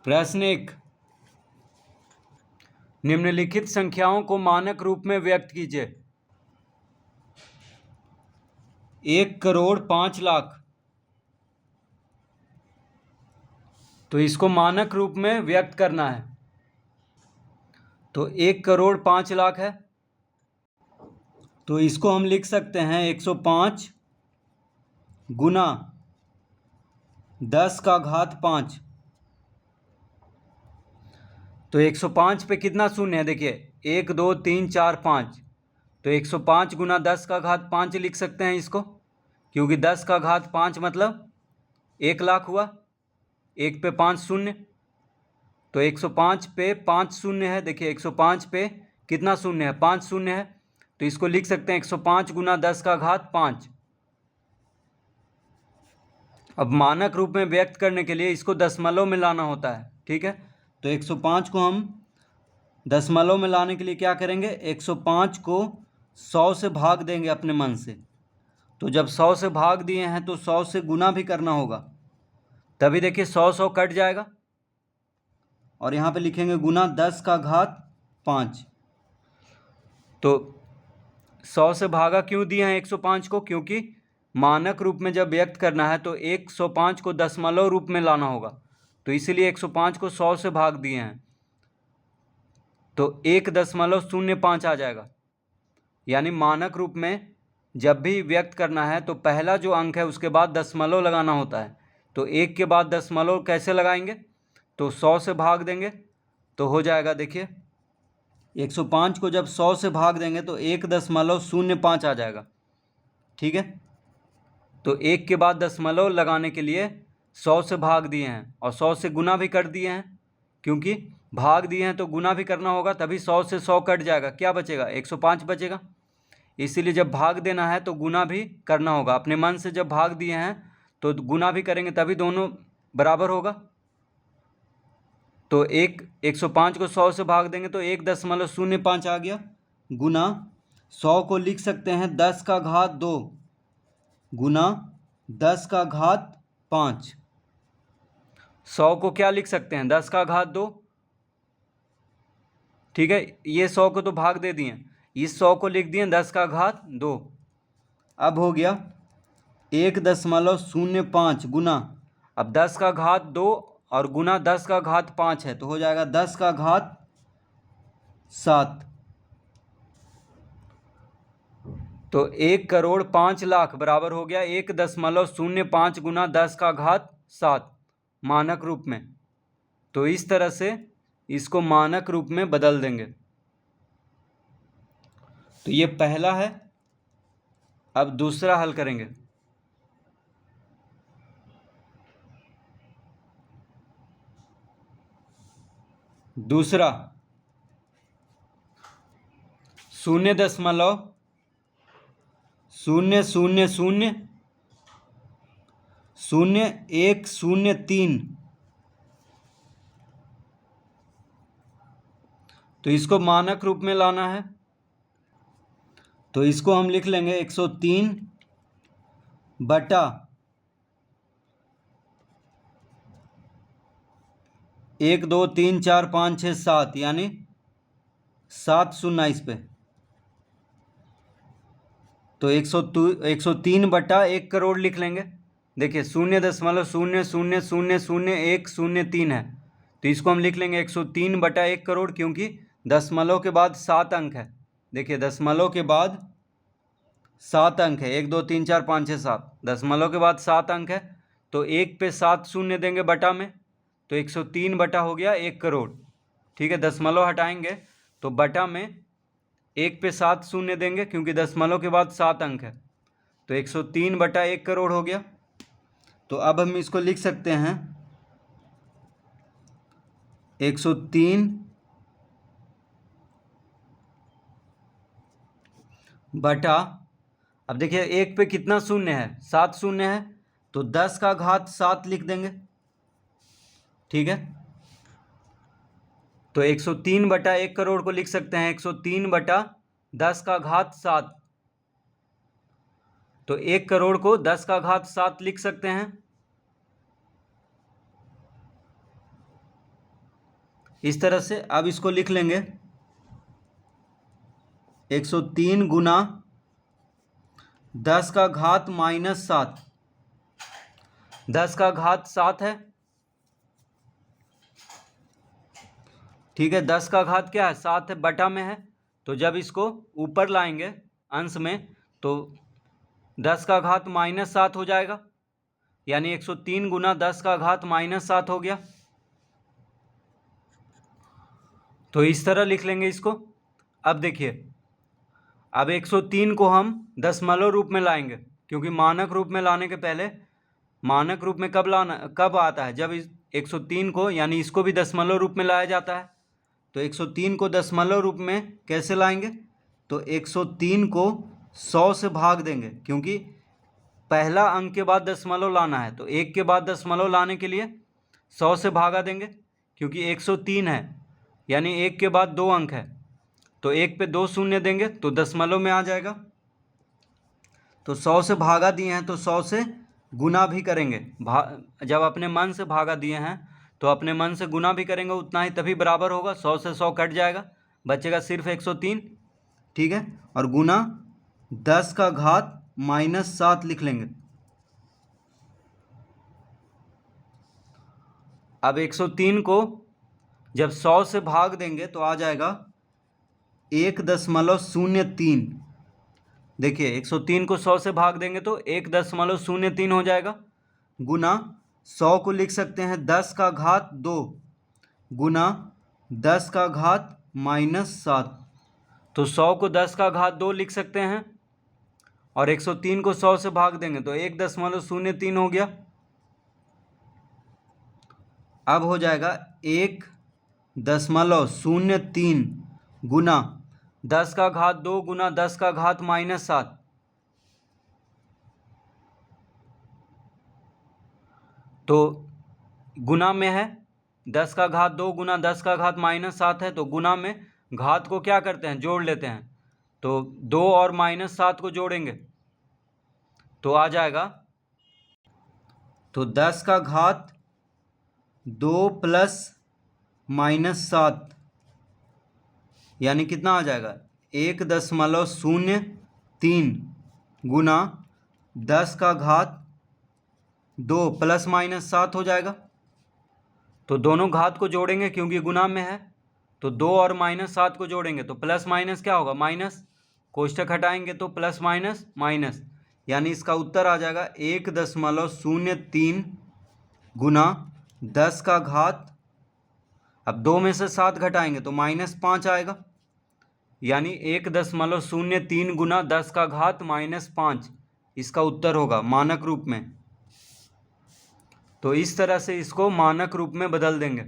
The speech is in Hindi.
प्रश्न 1, निम्नलिखित संख्याओं को मानक रूप में व्यक्त कीजिए। 1,05,00,000, तो इसको मानक रूप में व्यक्त करना है। तो 1,05,00,000 है, तो इसको हम लिख सकते हैं 105 गुना 10⁵5। तो 105 पे कितना शून्य है, देखिए 1 2 3 4 5, तो 105 गुना 10⁵5 लिख सकते हैं इसको, क्योंकि 10⁵5 मतलब 1,00,000 हुआ। 1 पे 5 शून्य, तो 105 पे 5 शून्य है। देखिए 105 पे कितना शून्य है, 5 शून्य है, तो इसको लिख सकते हैं 105 गुना 10⁵5। अब मानक रूप में व्यक्त करने के लिए इसको दशमलव में लाना होता है, ठीक है। तो 105 को हम दशमलव में लाने के लिए क्या करेंगे, 105 को 100 से भाग देंगे अपने मन से। तो जब 100 से भाग दिए हैं तो 100 से गुना भी करना होगा, तभी देखिए 100 कट जाएगा और यहाँ पे लिखेंगे गुना 10⁵5। तो 100 से भागा क्यों दिए हैं 105 को, क्योंकि मानक रूप में जब व्यक्त करना है तो 105 को दशमलव रूप में लाना होगा, तो इसीलिए 105 को 100 से भाग दिए हैं, तो 1.05 आ जाएगा। यानी मानक रूप में जब भी व्यक्त करना है तो पहला जो अंक है उसके बाद दशमलव लगाना होता है। तो 1 के बाद दशमलव कैसे लगाएंगे, तो 100 से भाग देंगे तो हो जाएगा। देखिए 105 को जब 100 से भाग देंगे तो 1.05 आ जाएगा, ठीक है। तो 1 के बाद दशमलव लगाने के लिए 100 से भाग दिए हैं और 100 से गुना भी कर दिए हैं, क्योंकि भाग दिए हैं तो गुना भी करना होगा, तभी 100 से 100 कट जाएगा, क्या बचेगा, 105 बचेगा। इसीलिए जब भाग देना है तो गुना भी करना होगा। अपने मन से जब भाग दिए हैं तो गुना भी करेंगे, तभी दोनों बराबर होगा। तो 105 को 100 से भाग देंगे तो 1.05 आ गया, गुना 100 को लिख सकते हैं 10⁵2 गुना 10⁵5। 100 को क्या लिख सकते हैं, 10⁵2, ठीक है। ये 100 को तो भाग दे दिए, इस 100 को लिख दिए 10⁵2। अब हो गया 1.05 गुना, अब 10⁵2 और गुना 10⁵5 है, तो हो जाएगा 10⁵7। तो 1,05,00,000 बराबर हो गया 1.05 गुना 10⁵7 मानक रूप में। तो इस तरह से इसको मानक रूप में बदल देंगे। तो ये पहला है। अब दूसरा हल करेंगे। दूसरा 0.0000103, तो इसको मानक रूप में लाना है। तो इसको हम लिख लेंगे 103 बटा 1 2 3 4 5 6 7, यानी 7 शून्य इस पे। तो 103 बटा 1 करोड़ लिख लेंगे। देखिए 0.000000103 है, तो इसको हम लिख लेंगे 103 बटा 1 करोड़, क्योंकि दशमलव के बाद 7 अंक है। देखिए दशमलव के बाद 7 अंक है, 1 2 3 4 5 6 7, दशमलव के बाद 7 अंक है, तो 1 पे 7 शून्य देंगे बटा में, तो 103 बटा हो गया 1 करोड़, ठीक है। दशमलव हटाएंगे तो बटा में 1 पे 7 शून्य देंगे, क्योंकि दशमलव के बाद 7 अंक है, तो 103 बटा 1 करोड़ हो गया। तो अब हम इसको लिख सकते हैं 103 बटा, अब देखिए 1 पे कितना शून्य है, 7 शून्य है, तो 10⁵7 लिख देंगे, ठीक है। तो 103 बटा 1 करोड़ को लिख सकते हैं 103 बटा 10⁵7। तो 1 करोड़ को 10⁵7 लिख सकते हैं। इस तरह से अब इसको लिख लेंगे 103 गुना 10 का घात -7। 10 का घात 7 है, ठीक है। 10 का घात क्या है, 7 है, बटा में है। तो जब इसको ऊपर लाएंगे अंश में तो 10 का घात -7 हो जाएगा, यानी 103 गुना 10 का घात -7 हो गया। तो इस तरह लिख लेंगे इसको। अब देखिए, अब 103 को हम दशमलव रूप में लाएंगे, क्योंकि मानक रूप में लाने के पहले, मानक रूप में कब आता है, जब इस 103 को यानी इसको भी दशमलव रूप में लाया जाता है। तो 103 को दशमलव रूप में कैसे लाएंगे, तो 103 को 100 से भाग देंगे, क्योंकि पहला अंक के बाद दशमलव लाना है। तो 1 के बाद दशमलव लाने के लिए 100 से भागा देंगे, क्योंकि 103 है यानी 1 के बाद 2 अंक है। तो 1 पे 2 शून्य देंगे तो दशमलव में आ जाएगा। तो 100 से भागा दिए हैं तो 100 से गुना भी करेंगे। जब अपने मन से भागा दिए हैं तो अपने मन से गुना भी करेंगे, उतना ही तभी बराबर होगा। 100 से 100 कट जाएगा, बचेगा सिर्फ 103, ठीक है। और गुना 10 का घात -7 लिख लेंगे। अब 103 को जब 100 से भाग देंगे तो आ जाएगा 1.03। देखिए 103 को 100 से भाग देंगे तो 1.03 हो जाएगा, गुना 100 को लिख सकते हैं 10 का घात 2 गुना 10 का घात -7। तो 100 को 10 का घात 2 लिख सकते हैं, और 103 को 100 से भाग देंगे तो 1.03 हो गया। अब हो जाएगा 1.03 गुना 10 का घात 2 गुना 10 का घात -7। तो गुना में है, 10 का घात 2 गुना 10 का घात -7 है। तो गुना में घात को क्या करते हैं, जोड़ लेते हैं। तो 2 और -7 को जोड़ेंगे तो आ जाएगा, तो 10 का घात 2 प्लस -7 यानी कितना आ जाएगा, 1.03 गुना 10 का घात 2 प्लस -7 हो जाएगा। तो दोनों घात को जोड़ेंगे क्योंकि गुना में है, तो 2 और -7 को जोड़ेंगे तो प्लस माइनस क्या होगा, माइनस। कोष्ठक हटाएंगे तो प्लस माइनस माइनस, यानी इसका उत्तर आ जाएगा 1.03 गुना 10 का घात, अब 2 में से 7 घटाएंगे तो -5 आएगा, यानी 1.03 गुना 10 का घात -5 इसका उत्तर होगा मानक रूप में। तो इस तरह से इसको मानक रूप में बदल देंगे।